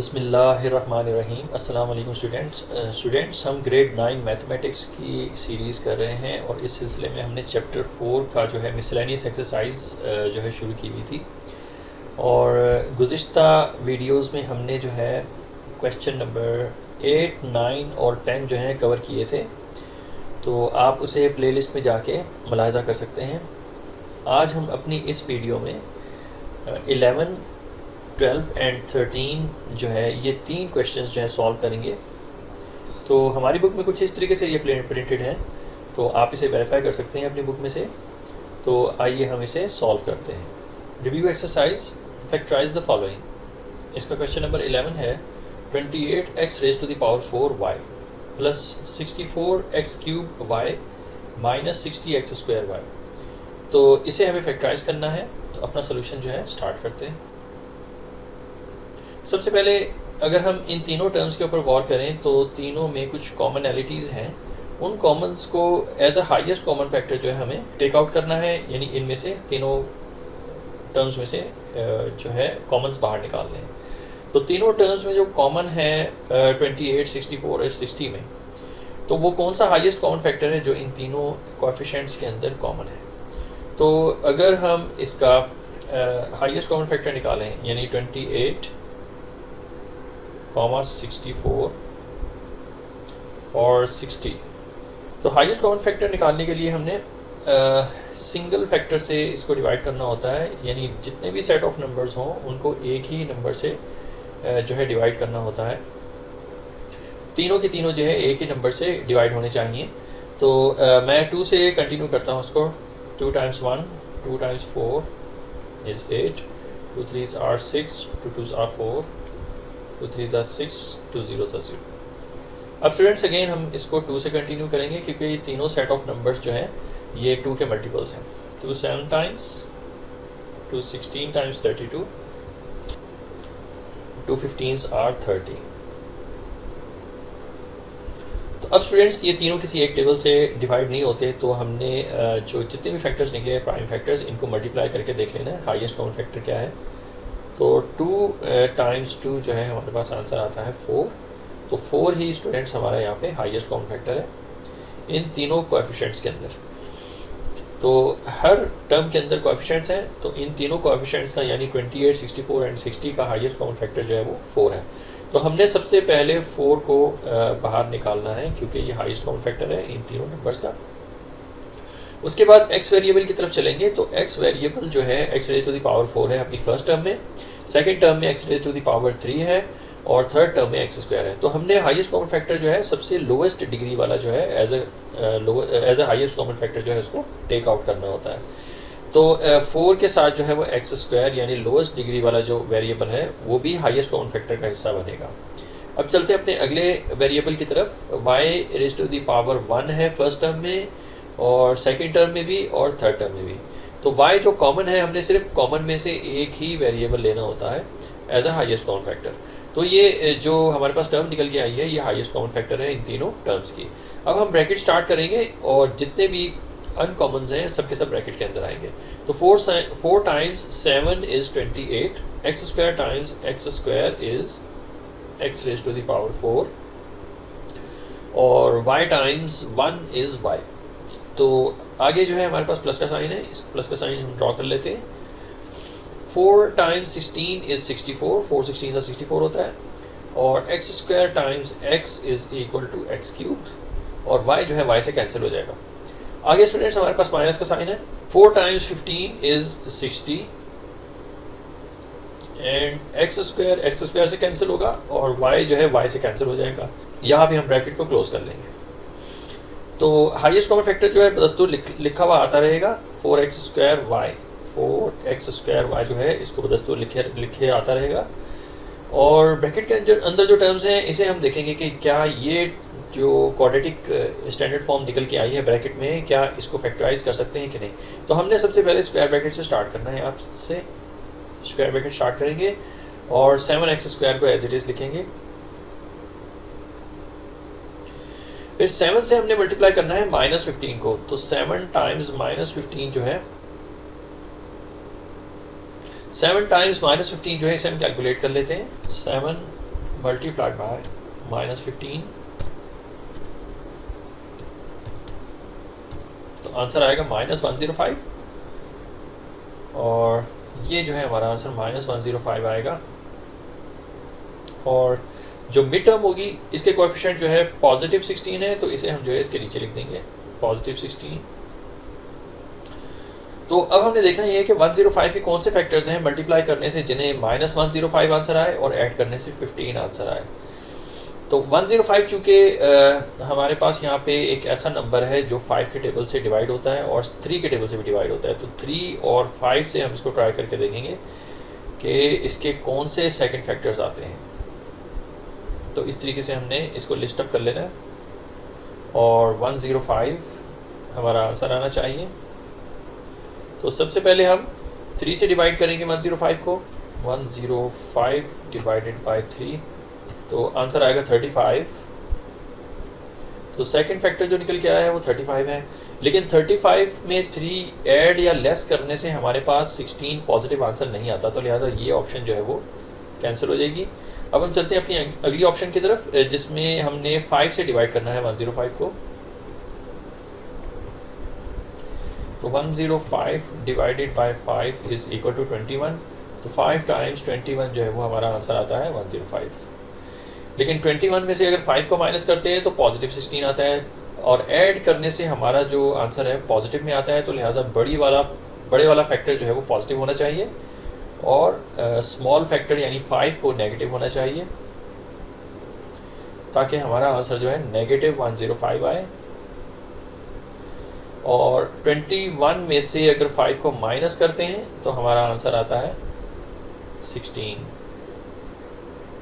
बिस्मिल्लाहिर्रहमानिर्रहीम। अस्सलाम वालेकुम स्टूडेंट्स, हम ग्रेड 9 मैथमेटिक्स की सीरीज़ कर रहे हैं और इस सिलसिले में हमने चैप्टर 4 का जो है मिसलेनियस एक्सरसाइज जो है शुरू की हुई थी। और गुज़िश्ता वीडियोस में हमने जो है क्वेश्चन नंबर 8, 9 और 10 जो हैं कवर किए थे, तो आप उसे प्लेलिस्ट में जाके मुलाहिज़ा कर सकते हैं। आज हम अपनी इस वीडियो में 11, 12 एंड 13 जो है ये 3 क्वेश्चंस जो है सॉल्व करेंगे। तो हमारी बुक में कुछ इस तरीके से ये प्रिंटेड है, तो आप इसे वेरीफाई कर सकते हैं अपनी बुक में से। तो आइए हम इसे सॉल्व करते हैं। Review exercise, factorise the following. इसका क्वेश्चन नंबर 11 है 28x raise to the power 4y plus 64x cube y minus 60x square y। तो इसे हमें फैक्टराइज करना है, तो अपना सोल्यूशन जो है स्टार्ट करते हैं। सबसे पहले अगर हम इन तीनों टर्म्स के ऊपर गौर करें तो तीनों में कुछ कॉमनैलिटीज़ हैं। उन कॉमन्स को as a highest common factor जो है हमें टेक आउट करना है, यानी इनमें से तीनों टर्म्स में से जो है कॉमन्स बाहर निकालने हैं। तो तीनों टर्म्स में जो कॉमन है 28, 64 और 60 में, तो वो कौन सा हाईएस्ट कॉमन फैक्टर है जो इन तीनों कोएफिशिएंट्स के अंदर कॉमन है। तो अगर हम इसका हाईएस्ट कॉमन फैक्टर निकालें, यानी 28, 64 और 60, तो हाईएस्ट कॉमन फैक्टर निकालने के लिए हमने सिंगल फैक्टर से इसको डिवाइड करना होता है, यानी जितने भी सेट ऑफ नंबर्स हों उनको एक ही नंबर से जो है डिवाइड करना होता है। तीनों के तीनों जो है एक ही नंबर से डिवाइड होने चाहिए। तो मैं 2 से कंटिन्यू करता हूँ उसको। 2 times 1, 2 times 4 is 8, 2 3s are 6, 2 2s are 4, 2 3s are 6, 2 0s are 0। अब स्टूडेंट्स अगेन हम इसको 2 से कंटिन्यू करेंगे, क्योंकि ये तीनों सेट ऑफ नंबर्स जो हैं ये 2 के मल्टीपल्स हैं। 2 7 times, 2 16 times 32, 2 15s are 30। तो अब स्टूडेंट्स ये तीनों किसी एक टेबल से डिवाइड नहीं होते, तो हमने जो जितने भी फैक्टर्स निकले प्राइम फैक्टर्स, इनको मल्टीप्लाई करके देख लेना है हाईएस्ट कॉमन फैक्टर क्या है। तो 2 times 2 जो है हमारे पास आंसर आता है 4। तो 4 ही स्टूडेंट्स हमारा यहाँ पे हाईएस्ट कॉमन फैक्टर है इन तीनों कोएफिशिएंट्स के अंदर। तो हर टर्म के अंदर कोएफिशिएंट्स हैं, तो इन तीनों कोएफिशिएंट्स का यानी 28, 64 एंड 60 का हाईएस्ट कॉमन फैक्टर जो है वो 4 है। तो हमने सबसे पहले 4 को बाहर निकालना है, क्योंकि ये हाईएस्ट कॉमन फैक्टर है इन तीनों नंबर्स का। उसके बाद x वेरिएबल की तरफ चलेंगे। तो x वेरिएबल जो है x raise to the power 4 है अपनी फर्स्ट टर्म में, सेकेंड टर्म में x raise to the power 3 है और थर्ड टर्म में x स्क्वायर है। तो हमने हाईएस्ट कॉमन फैक्टर जो है सबसे लोएस्ट डिग्री वाला जो है as a highest common factor जो है उसको टेक आउट करना होता है। तो 4 के साथ जो है वो x स्क्वायर यानी लोएस्ट डिग्री वाला जो वेरिएबल है वो भी हाईएस्ट कॉमन फैक्टर का हिस्सा बनेगा। अब चलते हैं अपने अगले वेरिएबल की तरफ। y raise to the power 1 है फर्स्ट टर्म में और सेकेंड टर्म में भी और थर्ड टर्म में भी। तो y जो कॉमन है, हमने सिर्फ कॉमन में से एक ही वेरिएबल लेना होता है as a highest common factor. तो ये जो हमारे पास टर्म निकल के आई है ये हाईएस्ट कॉमन फैक्टर है इन तीनों टर्म्स की। अब हम ब्रैकेट स्टार्ट करेंगे और जितने भी अनकॉमन्स हैं सब के सब ब्रैकेट के अंदर आएंगे। तो 4 times 7 is 28, x square times x square is x raise to the power 4 और y टाइम्स 1 is y। तो आगे जो है हमारे पास प्लस का साइन है, इस प्लस का साइन हम ड्रॉ कर लेते हैं। 4 times 16 is 64, 4 16 का 64 होता है और x square times x is equal to x cube और y जो है y से कैंसिल हो जाएगा। आगे स्टूडेंट्स हमारे पास माइनस का साइन है। 4 times 15 is 60 and x square से कैंसिल होगा और y जो है y से कैंसिल हो जाएगा। यहाँ पे हम ब्रैकेट को क्लोज कर लेंगे। तो हाईएस्ट कॉमन फैक्टर जो है बदस्तूर लिखा हुआ आता रहेगा 4x square y, 4x square y जो है इसको बदस्तूर लिखे आता रहेगा। और ब्रैकेट के अंदर जो टर्म्स हैं इसे हम देखेंगे कि क्या ये जो क्वाड्रेटिक स्टैंडर्ड फॉर्म निकल के आई है ब्रैकेट में, क्या इसको फैक्टराइज कर सकते हैं कि नहीं। तो हमने सबसे पहले स्क्वायर ब्रैकेट से स्टार्ट करना है। आपसे स्क्वायर ब्रैकेट स्टार्ट करेंगे और 7x स्क्वायर को एज इट इज लिखेंगे। फिर 7 से हमने मल्टीप्लाई करना है -15 को। तो 7 times -15 जो है 7 times -15 जो है इसे हम कैलकुलेट कर लेते हैं। 7 मल्टीप्लाइड बाय -15, तो आंसर आएगा -105, और ये जो है हमारा आंसर -105 आएगा। और जो मिड टर्म होगी इसके कोएफिशिएंट जो है +16 है, तो इसे हम जो है इसके नीचे लिख देंगे +16। तो अब हमने देखना ये है कि 105 के कौन से फैक्टर्स हैं मल्टीप्लाई करने से जिन्हें -105 आंसर आए और ऐड करने से 15 आंसर आए। तो 105 चूँकि हमारे पास यहाँ पे एक ऐसा नंबर है जो 5 के टेबल से डिवाइड होता है और 3 के टेबल से भी डिवाइड होता है, तो 3 और 5 से हम इसको ट्राई करके देखेंगे कि इसके कौन से सेकंड फैक्टर्स आते हैं। तो इस तरीके से हमने इसको लिस्ट अप कर लेना है और 105 हमारा आंसर आना चाहिए। तो सबसे पहले हम 3 से डिवाइड करेंगे 105 को, 105 डिवाइडेड बाय 3, तो आंसर आएगा 35। तो सेकंड फैक्टर जो निकल के आया है वो 35 है, लेकिन 35 में 3 ऐड या लेस करने से हमारे पास 16 पॉजिटिव आंसर नहीं आता, तो लिहाजा ये ऑप्शन जो है वो कैंसिल हो जाएगी। अब हम चलते हैं अपनी अगली ऑप्शन की तरफ जिसमें हमने 5 से डिवाइड करना है 105 को। तो 105 divided by 5 is equal to 21, तो 5 टाइम्स 21 जो है वो हमारा आंसर आता है 105। लेकिन 21 में से अगर 5 को माइनस करते हैं तो +16 आता है, और ऐड करने से हमारा जो आंसर है पॉजिटिव में आता है, तो लिहाजा बड़े वाला फैक्टर जो है वो पॉजिटिव होना चाहिए और स्मॉल फैक्टर यानी 5 को नेगेटिव होना चाहिए, ताकि हमारा आंसर जो है -105 आए। और 21 में से अगर 5 को माइनस करते हैं तो हमारा आंसर आता है 16।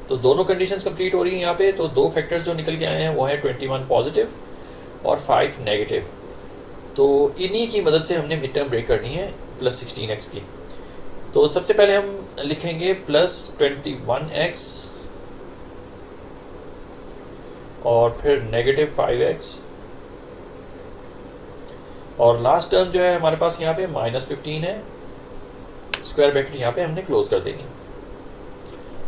तो दोनों कंडीशंस कंप्लीट हो रही हैं यहाँ पे। तो दो फैक्टर्स जो निकल के आए हैं वो है 21 पॉजिटिव और 5 नेगेटिव। तो इन्हीं की मदद से हमने मिड टर्म ब्रेक करनी है +16x की। तो सबसे पहले हम लिखेंगे +21x और फिर -5x, और लास्ट टर्म जो है हमारे पास यहाँ पे -15 है, स्क्वायर ब्रैकेट यहाँ पे हमने क्लोज कर देनी।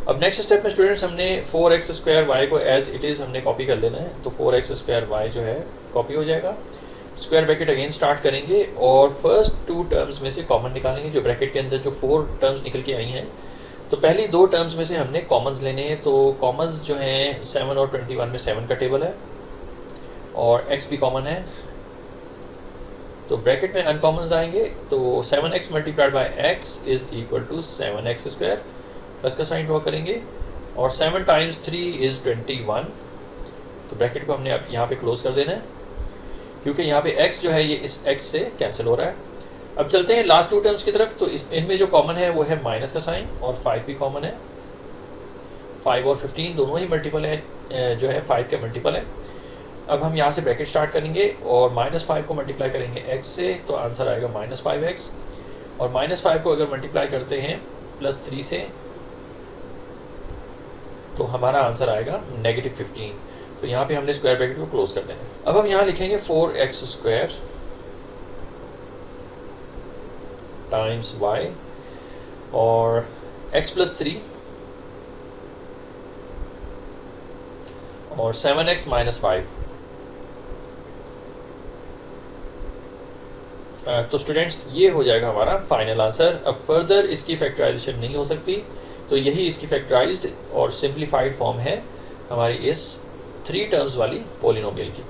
अब नेक्स्ट स्टेप में स्टूडेंट्स हमने 4x² को एज इट इज़ हमने कॉपी कर लेना है। तो 4x² जो है कॉपी हो जाएगा, स्क्वायर ब्रैकेट अगेन स्टार्ट करेंगे और फर्स्ट 2 टर्म्स में से कॉमन निकालेंगे। जो ब्रैकेट के अंदर जो 4 टर्म्स निकल के आई हैं, तो पहली 2 टर्म्स में से हमने कॉमन्स लेने हैं। तो कॉमन्स जो हैं 7 और 21 में 7 का टेबल है और x भी कॉमन है, तो ब्रैकेट में अनकॉमन्स आएंगे। तो 7x multiplied by x is equal to 7x², plus का साइन ड्रॉ करेंगे, और 7 टाइम्स 3 इज 21। तो ब्रैकेट को हमने अब यहाँ पे क्लोज कर देना है, क्योंकि यहाँ पे x जो है ये इस x से कैंसिल हो रहा है। अब चलते हैं लास्ट 2 टर्म्स की तरफ। तो इनमें जो कॉमन है वो है माइनस का साइन, और 5 भी कॉमन है। 5 और 15 दोनों ही मल्टीपल है, जो है 5 के मल्टीपल है। अब हम यहाँ से ब्रैकेट स्टार्ट करेंगे और -5 को मल्टीप्लाई करेंगे x से, तो आंसर आएगा -5x, और -5 को अगर मल्टीप्लाई करते हैं +3 से, तो हमारा आंसर आएगा -15। तो यहाँ पे हमने स्क्वायर ब्रैकेट को क्लोज कर देना है। अब हम यहाँ लिखेंगे 4x² टाइम्स y और x + 3 और 7x - 5। तो स्टूडेंट्स ये हो जाएगा हमारा फाइनल आंसर। अब फर्दर इसकी फैक्टराइजेशन नहीं हो सकती, तो यही इसकी फैक्टराइज्ड और सिंप्लीफाइड फॉर्म है हमारी इस 3 टर्म्स वाली पॉलिनोमियल की।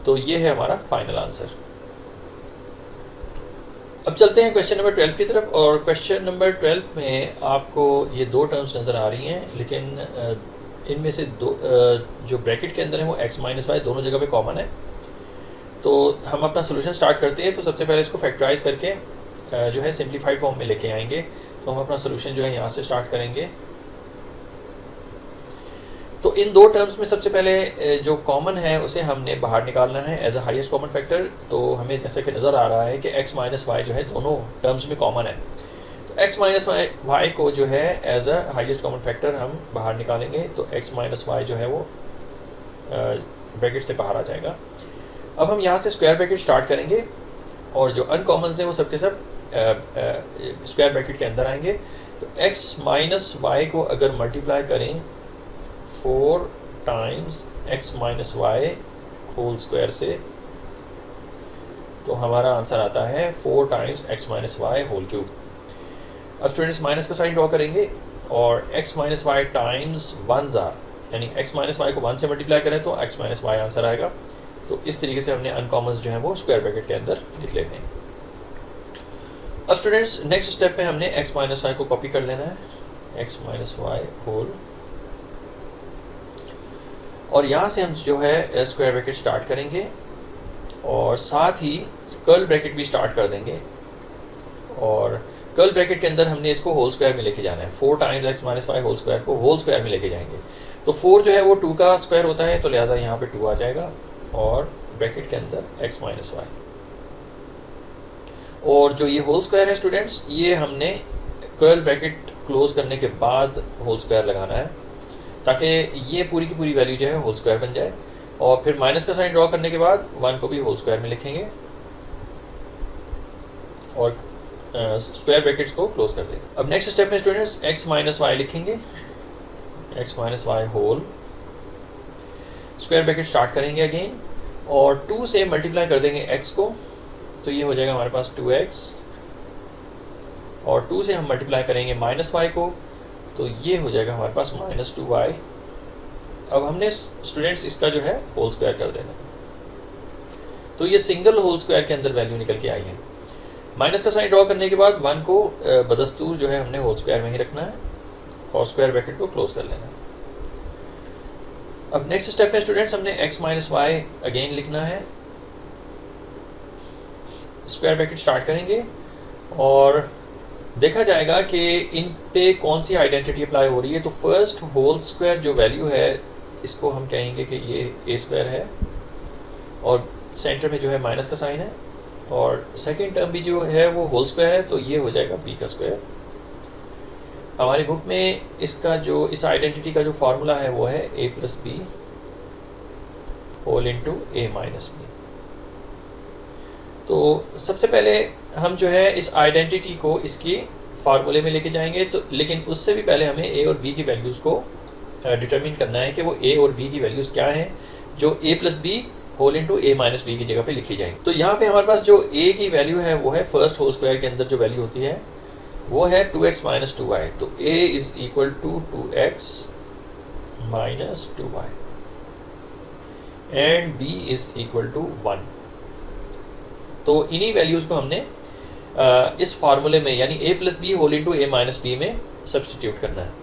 तो ये है हमारा फाइनल आंसर। अब चलते हैं क्वेश्चन नंबर 12 की तरफ, और क्वेश्चन नंबर 12 में आपको ये 2 टर्म्स नज़र आ रही हैं, लेकिन इनमें से 2 जो ब्रैकेट के अंदर है वो x - y दोनों जगह पे कॉमन है। तो हम अपना सोल्यूशन स्टार्ट करते हैं। तो सबसे पहले इसको फैक्टराइज करके जो है सिंप्लीफाइड फॉर्म में लेके आएंगे। तो हम अपना सोल्यूशन जो है यहाँ से स्टार्ट करेंगे। तो इन 2 टर्म्स में सबसे पहले जो कॉमन है उसे हमने बाहर निकालना है as a highest common factor. तो हमें जैसे कि नज़र आ रहा है कि x - y जो है दोनों टर्म्स में कॉमन है, तो x - y को जो है as a highest common factor हम बाहर निकालेंगे। तो x - y जो है वो ब्रैकेट से बाहर आ जाएगा। अब हम यहाँ से स्क्वायर ब्रैकेट स्टार्ट करेंगे और जो अनकॉमन्स हैं वो सब के सब स्क्वायर ब्रैकेट के अंदर आएंगे। तो x - y को अगर मल्टीप्लाई करें 4 times x minus y whole square से, तो हमारा आंसर आता है 4 times x minus y whole cube. अब स्टूडेंट्स माइनस का साइन ड्रॉ करेंगे और x माइनस वाई टाइम्स 1 ज़ा, यानी x माइनस वाई को 1 से मल्टीप्लाई करें तो x माइनस वाई आंसर आएगा। तो इस तरीके से हमने अनकॉमन्स जो है वो स्क्वायर ब्रैकेट के अंदर लिख लेने हैं। अब स्टूडेंट्स नेक्स्ट स्टेप में हमने x माइनस वाई को कॉपी कर लेना है, x माइनस वाई होल, और यहाँ से हम जो है स्क्वायर ब्रैकेट स्टार्ट करेंगे और साथ ही कर्ल ब्रैकेट भी स्टार्ट कर देंगे, और कर्ल ब्रैकेट के अंदर हमने इसको होल स्क्वायर में लेके जाना है। 4 times x minus y whole square को होल स्क्वायर में लेके जाएंगे, तो 4 जो है वो 2 का स्क्वायर होता है, तो लिहाजा यहाँ पे 2 आ जाएगा और ब्रैकेट के अंदर x माइनस वाई। और जो ये होल स्क्वायर है स्टूडेंट्स, ये हमने कर्ल ब्रैकेट क्लोज करने के बाद होल स्क्वायर लगाना है, ताकि ये पूरी की पूरी वैल्यू जो है होल स्क्वायर बन जाए। और फिर माइनस का साइन ड्रॉ करने के बाद 1 को भी होल स्क्वायर में लिखेंगे और स्क्वायर ब्रैकेट्स को क्लोज कर देंगे। अब नेक्स्ट स्टेप में स्टूडेंट्स x माइनस वाई लिखेंगे, x minus y whole, square bracket start करेंगे अगेन और 2 से मल्टीप्लाई कर देंगे x को, तो ये हो जाएगा हमारे पास 2x, और 2 से हम मल्टीप्लाई करेंगे माइनस वाई को, तो ये हो जाएगा हमारे पास माइनस 2y। अब हमने स्टूडेंट्स इसका जो है होल स्क्वायर कर देना, तो ये सिंगल होल स्क्वायर के अंदर वैल्यू निकल के आई है। माइनस का साइन ड्रॉ करने के बाद 1 को बदस्तूर जो है हमने होल स्क्वायर में ही रखना है और स्क्वायर ब्रैकेट को क्लोज कर लेना है। अब नेक्स्ट स्टेप में स्टूडेंट्स हमने x माइनस वाई अगेन लिखना है, स्क्वायर ब्रैकेट स्टार्ट करेंगे और देखा जाएगा कि इन पे कौन सी आइडेंटिटी अप्लाई हो रही है। तो फर्स्ट होल स्क्वायर जो वैल्यू है इसको हम कहेंगे कि ये a स्क्वायर है और सेंटर में जो है माइनस का साइन है, और सेकेंड टर्म भी जो है वो होल स्क्वायर है, तो ये हो जाएगा b का स्क्वायर। हमारी बुक में इसका जो इस आइडेंटिटी का जो फार्मूला है वो है a plus b whole into a minus b. तो सबसे पहले हम जो है इस आइडेंटिटी को इसकी फार्मूले में लेके जाएंगे, तो लेकिन उससे भी पहले हमें a और b की वैल्यूज़ को डिटरमिन करना है कि वो a और b की वैल्यूज़ क्या हैं जो a plus b whole into a minus B की जगह पे लिखी जाएंगी। तो यहाँ पे हमारे पास जो a की वैल्यू है वो है फर्स्ट होल स्क्वायर के अंदर जो वैल्यू होती है वो है 2x माइनस 2y, तो a is equal to 2x minus 2y and b is equal to 1। तो इन्हीं वैल्यूज़ को हमने इस फार्मूले में यानी a plus b whole into a minus b में सब्सटीट्यूट करना है।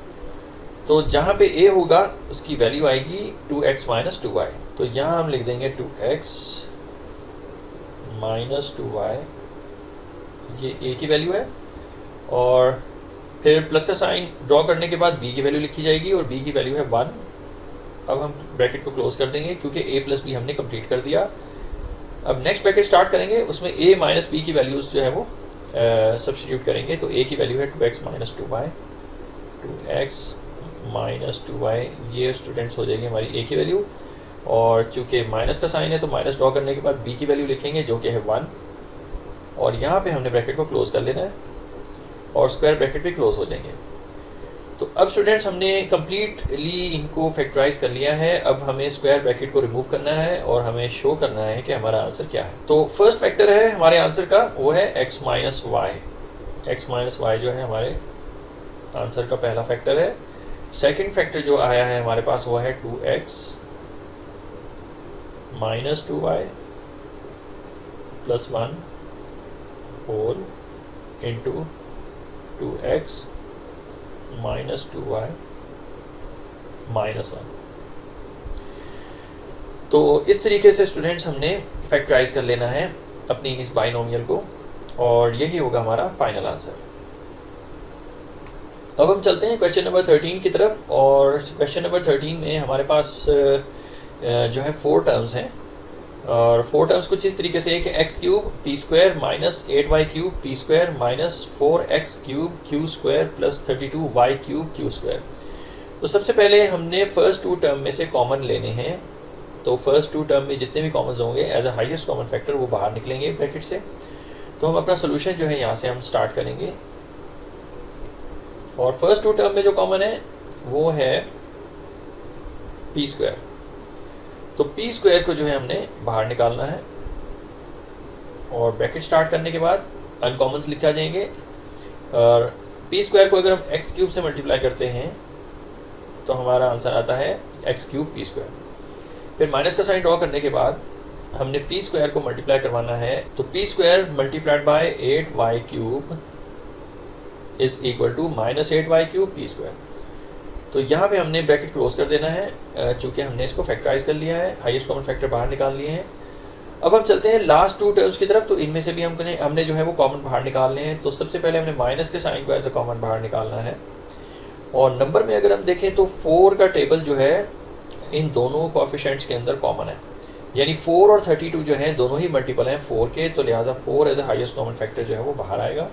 तो जहाँ पे a होगा उसकी वैल्यू आएगी 2x माइनस 2y, तो यहाँ हम लिख देंगे 2x माइनस 2y, ये a की वैल्यू है, और फिर प्लस का साइन ड्रॉ करने के बाद b की वैल्यू लिखी जाएगी और b की वैल्यू है 1। अब हम ब्रैकेट को क्लोज कर देंगे क्योंकि a प्लस बी हमने कंप्लीट कर दिया। अब नेक्स्ट ब्रैकेट स्टार्ट करेंगे, उसमें a माइनस बी की वैल्यूज़ जो है वो सब्स्टिट्यूट करेंगे। तो a की वैल्यू है 2x minus 2y, 2x minus 2y, ये स्टूडेंट्स हो जाएगी हमारी a की वैल्यू, और चूँकि माइनस का साइन है तो माइनस ड्रॉ करने के बाद b की वैल्यू लिखेंगे जो कि है 1, और यहाँ पे हमने ब्रैकेट को क्लोज कर लेना है और स्क्वायर ब्रैकेट भी क्लोज हो जाएंगे। तो अब स्टूडेंट्स हमने कम्प्लीटली इनको फैक्टराइज कर लिया है। अब हमें स्क्वायर ब्रैकेट को रिमूव करना है और हमें शो करना है कि हमारा आंसर क्या है। तो फर्स्ट फैक्टर है हमारे आंसर का वो है x minus y, x minus y जो है हमारे आंसर का पहला फैक्टर है। सेकंड फैक्टर जो आया है हमारे पास वो है 2x minus 2y plus 1 whole into 2x minus 2y minus 1। तो इस तरीके से स्टूडेंट्स हमने फैक्टराइज कर लेना है अपनी इस बाइनोमियल को, और यही होगा हमारा फाइनल आंसर। अब हम चलते हैं क्वेश्चन नंबर 13 की तरफ, और क्वेश्चन नंबर 13 में हमारे पास जो है 4 टर्म्स हैं, और 4 टर्म्स कुछ इस तरीके से है कि x cube p square minus 8y cube p square minus 4x cube Q square plus 32y cube Q square. तो सबसे पहले हमने फर्स्ट 2 टर्म में से कॉमन लेने हैं। तो फर्स्ट 2 टर्म में जितने भी कॉमन होंगे as a highest common factor वो बाहर निकलेंगे ब्रैकेट से। तो हम अपना सोल्यूशन जो है यहाँ से हम स्टार्ट करेंगे, और फर्स्ट 2 टर्म में जो कॉमन है वो है पी स्क्वायर। तो पी स्क्वायर को जो है हमने बाहर निकालना है और ब्रैकेट स्टार्ट करने के बाद अनकॉमन्स लिखा जाएंगे और पी स्क्वायर को अगर हम एक्स क्यूब से मल्टीप्लाई करते हैं तो हमारा आंसर आता है एक्स क्यूब पी स्क्वायर। फिर माइनस का साइन ड्रॉ करने के बाद हमने पी स्क्वायर को मल्टीप्लाई करवाना है, तो p square multiplied by 8y cube is equal to minus 8y cube p square. तो यहाँ पे हमने ब्रैकेट क्लोज कर देना है, चूँकि हमने इसको फैक्टराइज कर लिया है, हाईएस्ट कॉमन फैक्टर बाहर निकाल लिए हैं। अब हम चलते हैं लास्ट टू टर्म्स की तरफ, तो इनमें से भी हमने जो है वो कॉमन बाहर निकालने हैं। तो सबसे पहले हमने माइनस के साइन को एज अ कॉमन बाहर निकालना है और नंबर में अगर हम देखें तो 4 का टेबल जो है इन दोनों कोएफिशिएंट्स के अंदर कॉमन है, यानी 4 और 32 जो है दोनों ही मल्टीपल हैं 4 के, तो लिहाजा 4 as a highest common factor जो है वो बाहर आएगा।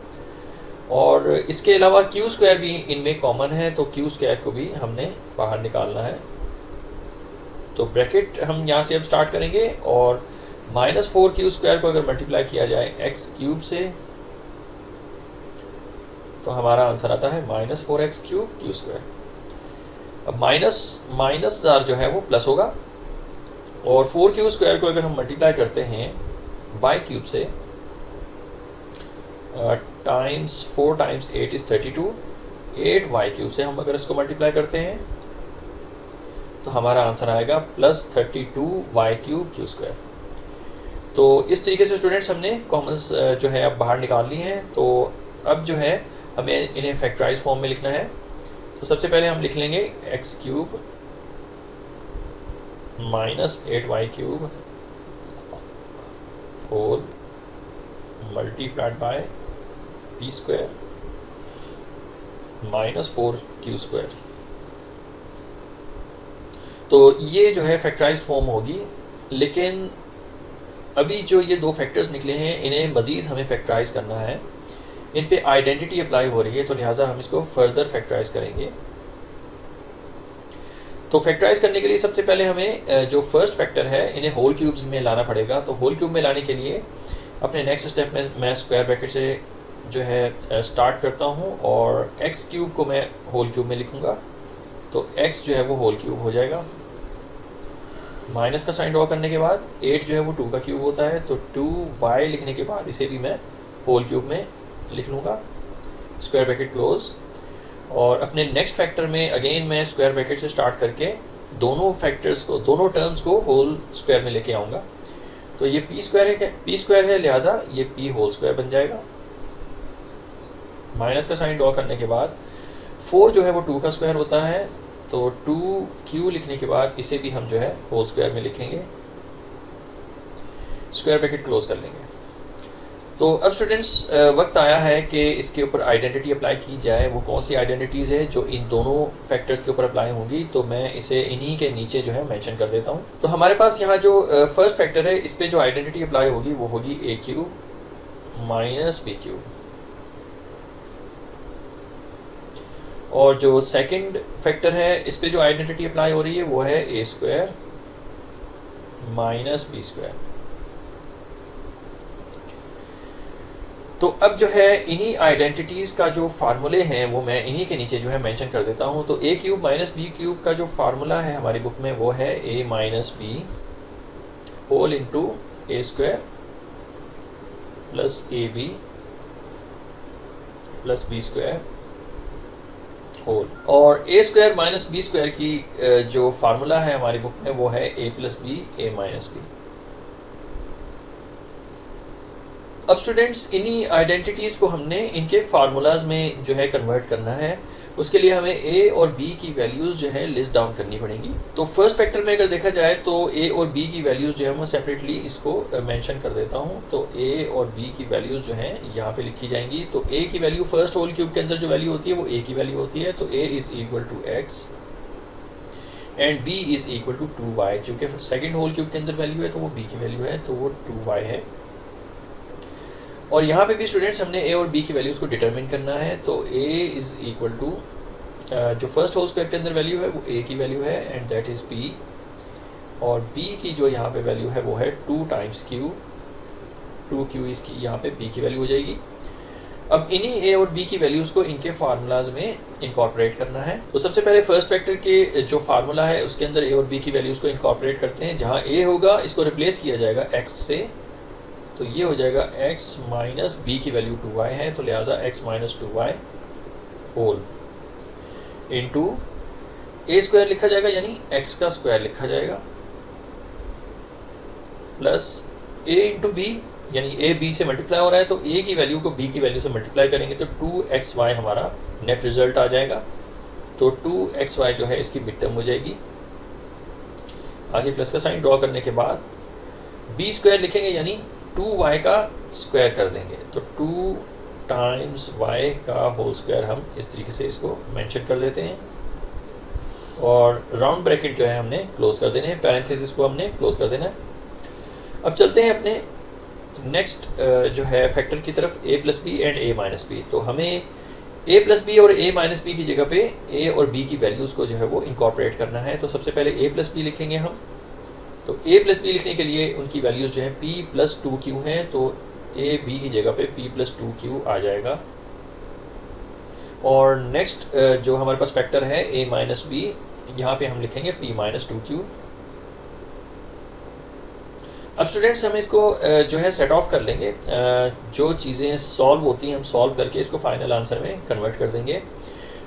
और इसके अलावा क्यू स्क्वायर भी इनमें कॉमन है, तो क्यू स्क्वायर को भी हमने बाहर निकालना है। तो ब्रैकेट हम यहाँ से अब स्टार्ट करेंगे और माइनस 4 क्यू स्क्वायर को अगर मल्टीप्लाई किया जाए एक्स क्यूब से तो हमारा आंसर आता है minus 4x cube Q square. अब माइनस जो है वो प्लस होगा और 4 क्यू स्क्वायर को अगर हम मल्टीप्लाई करते हैं बाय क्यूब से times 4 times 8 is 32, 8y cube से हम अगर इसको मल्टीप्लाई करते हैं तो हमारा आंसर आएगा plus 32y cube Q square. तो इस तरीके से स्टूडेंट्स हमने कॉमन्स जो है अब बाहर निकाल ली हैं। तो अब जो है हमें इन्हें फैक्टराइज फॉर्म में लिखना है। तो सबसे पहले हम लिख लेंगे x cube minus 8y cube whole multiplied by p square minus 4q square. तो ये जो है फैक्टराइज फॉर्म होगी, लेकिन अभी जो ये दो फैक्टर्स निकले हैं इन्हें मज़ीद हमें फैक्टराइज करना है, इन पे आइडेंटिटी अप्लाई हो रही है, तो लिहाजा हम इसको फर्दर फैक्टराइज करेंगे। तो फैक्टराइज करने के लिए सबसे पहले हमें जो फर्स्ट फैक्टर है इन्हें होल क्यूब्स में लाना पड़ेगा। तो होल क्यूब में लाने के लिए अपने नेक्स्ट स्टेप में मैं स्क्वायर ब्रैकेट से जो है स्टार्ट करता हूँ और एक्स क्यूब को मैं होल क्यूब में लिखूँगा, तो एक्स जो है वो होल क्यूब हो जाएगा। माइनस का साइन ड्रॉ करने के बाद 8 जो है वो 2 का क्यूब होता है, तो 2y लिखने के बाद इसे भी मैं होल क्यूब में लिख लूँगा, स्क्वायर ब्रैकेट क्लोज। और अपने नेक्स्ट फैक्टर में अगेन मैं स्क्वायर ब्रैकेट से स्टार्ट करके दोनों फैक्टर्स को, दोनों टर्म्स को होल स्क्वायर में लेके आऊँगा। तो ये पी स्क्वायर है, लिहाजा ये पी होल स्क्वायर बन जाएगा। माइनस का साइन ड्रॉ करने के बाद 4 जो है वो 2 का स्क्वायर होता है, तो 2q लिखने के बाद इसे भी हम जो है होल स्क्वायर में लिखेंगे, स्क्वायर ब्रैकेट क्लोज कर लेंगे। तो अब स्टूडेंट्स वक्त आया है कि इसके ऊपर आइडेंटिटी अप्लाई की जाए। वो कौन सी आइडेंटिटीज़ है जो इन दोनों फैक्टर्स के ऊपर अप्लाई होंगी, तो मैं इसे इन्हीं के नीचे जो है मेंशन कर देता हूँ। तो हमारे पास यहाँ जो फर्स्ट फैक्टर है इस पर जो आइडेंटिटी अप्लाई होगी वो होगी ए क्यूब माइनस बी क्यूब, और जो सेकंड फैक्टर है इस पे जो आइडेंटिटी अप्लाई हो रही है वो है ए स्क्वायर माइनस बी स्क्वायर। तो अब जो है इन्हीं आइडेंटिटीज़ का जो फार्मूले हैं वो मैं इन्हीं के नीचे जो है मेंशन कर देता हूँ। तो A cube minus B cube का जो फार्मूला है हमारी बुक में वो है A minus B whole into A square plus A B plus B square whole. और A square minus B square की जो फार्मूला है हमारी बुक में वो है A plus B A minus B. अब स्टूडेंट्स इन्हीं आइडेंटिटीज़ को हमने इनके फार्मूलाज में जो है कन्वर्ट करना है। उसके लिए हमें ए और बी की वैल्यूज़ जो है लिस्ट डाउन करनी पड़ेंगी। तो फर्स्ट फैक्टर में अगर देखा जाए तो ए और बी की वैल्यूज़ जो है मैं सेपरेटली इसको मेंशन कर देता हूँ। तो ए और बी की वैल्यूज़ जो हैं यहाँ पे लिखी जाएंगी। तो ए की वैल्यू फर्स्ट होल क्यूब के अंदर जो वैल्यू होती है वो ए की वैल्यू होती है, तो a is equal to x and b is equal to 2y। चूँकि सेकेंड होल क्यूब के अंदर वैल्यू है तो वो बी की वैल्यू है, तो वो 2y है। और यहाँ पे भी स्टूडेंट्स हमने ए और बी की वैल्यूज़ को डिटरमिन करना है। तो ए इज़ इक्वल टू जो फर्स्ट होल स्क्वायर के अंदर वैल्यू है वो ए की वैल्यू है एंड दैट इज़ बी, और बी की जो यहाँ पे वैल्यू है वो है 2 टाइम्स क्यू, 2q इसकी यहाँ पे बी की वैल्यू हो जाएगी। अब इन्हीं ए और बी की वैल्यूज़ को इनके फार्मूलाज में इनकॉर्पोरेट करना है। तो सबसे पहले फर्स्ट फैक्टर के जो फार्मूला है उसके अंदर ए और बी की वैल्यूज़ को इनकॉर्पोरेट करते हैं। जहाँ ए होगा इसको रिप्लेस किया जाएगा x से, तो ये हो जाएगा x माइनस बी की वैल्यू 2y है, तो लिहाजा x minus 2y whole into A square लिखा जाएगा यानी x का स्क्वायर लिखा जाएगा, प्लस a इंटू बी यानी ए बी से मल्टीप्लाई हो रहा है तो ए की वैल्यू को बी की वैल्यू से मल्टीप्लाई करेंगे तो 2xy हमारा नेट रिजल्ट आ जाएगा। तो 2xy जो है इसकी मिड टर्म हो जाएगी। आगे प्लस का साइन ड्रॉ करने के बाद बी स्क्वायर लिखेंगे यानी 2y का स्क्वायर कर देंगे, तो 2 टाइम्स y का होल स्क्वायर हम इस तरीके से इसको मेंशन कर देते हैं और राउंड ब्रैकेट जो है हमने क्लोज कर देने हैं, पैरेंथेसिस को हमने क्लोज कर देना है। अब चलते हैं अपने नेक्स्ट जो है फैक्टर की तरफ, a plus b and a minus b. तो हमें a प्लस बी और a माइनस बी की जगह पे a और b की वैल्यूज़ को जो है वो इनकॉर्पोरेट करना है। तो सबसे पहले a प्लस बी लिखेंगे हम। तो a प्लस बी लिखने के लिए उनकी वैल्यूज़ जो है p प्लस 2q हैं, तो a b की जगह पे p प्लस 2q आ जाएगा। और नेक्स्ट जो हमारे पास फैक्टर है a माइनस बी, यहाँ पे हम लिखेंगे p माइनस 2q। अब स्टूडेंट्स हम इसको जो है सेट ऑफ कर लेंगे, जो चीज़ें सॉल्व होती हैं हम सॉल्व करके इसको फाइनल आंसर में कन्वर्ट कर देंगे।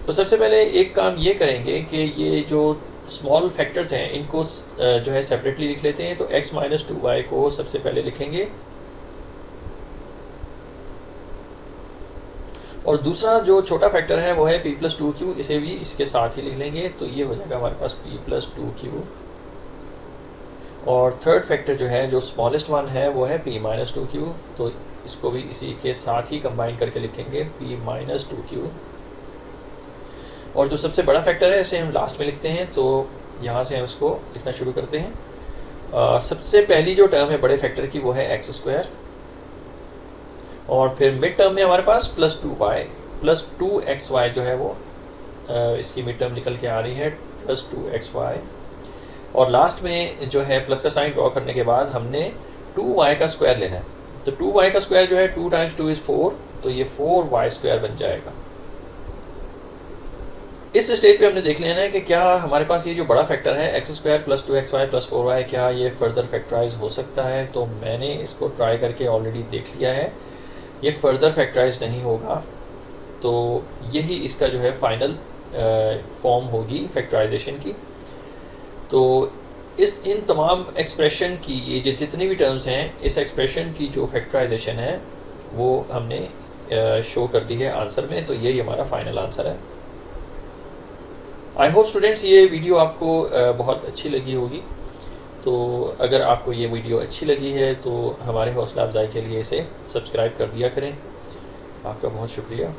तो सबसे पहले एक काम ये करेंगे कि ये जो स्मॉल फैक्टर्स हैं इनको जो है सेपरेटली लिख लेते हैं। तो x माइनस 2y को सबसे पहले लिखेंगे और दूसरा जो छोटा फैक्टर है वो है p प्लस 2q, इसे भी इसके साथ ही लिख लेंगे। तो ये हो जाएगा हमारे पास p प्लस 2q। और थर्ड फैक्टर जो है जो स्मॉलेस्ट वन है वो है p माइनस 2q, तो इसको भी इसी के साथ ही कंबाइन करके लिखेंगे p माइनस 2q। और जो सबसे बड़ा फैक्टर है इसे हम लास्ट में लिखते हैं, तो यहाँ से हम इसको लिखना शुरू करते हैं। सबसे पहली जो टर्म है बड़े फैक्टर की वो है एक्स स्क्वायर, और फिर मिड टर्म में हमारे पास प्लस 2y प्लस 2xy जो है वो इसकी मिड टर्म निकल के आ रही है प्लस 2xy। और लास्ट में जो है प्लस का साइन ड्रॉ करने के बाद हमने 2y का स्क्वायर लेना है। तो 2y का स्क्वायर जो है 2 टाइम्स 2 इज़ 4, तो ये 4y स्क्वायर बन जाएगा। इस स्टेज पे हमने देख लेना है कि क्या हमारे पास ये जो बड़ा फैक्टर है x square plus 2xy plus 4y क्या ये फर्दर फैक्टराइज हो सकता है। तो मैंने इसको ट्राई करके ऑलरेडी देख लिया है, ये फर्दर फैक्टराइज नहीं होगा। तो यही इसका जो है फाइनल फॉर्म होगी फैक्टराइजेशन की। तो इन तमाम एक्सप्रेशन की ये जितनी भी टर्म्स हैं इस एक्सप्रेशन की जो फैक्टराइजेशन है वो हमने शो कर दी है आंसर में। तो यही हमारा फाइनल आंसर है। आई होप स्टूडेंट्स ये वीडियो आपको बहुत अच्छी लगी होगी। तो अगर आपको ये वीडियो अच्छी लगी है तो हमारे हौसला अफजाई के लिए इसे सब्सक्राइब कर दिया करें। आपका बहुत शुक्रिया।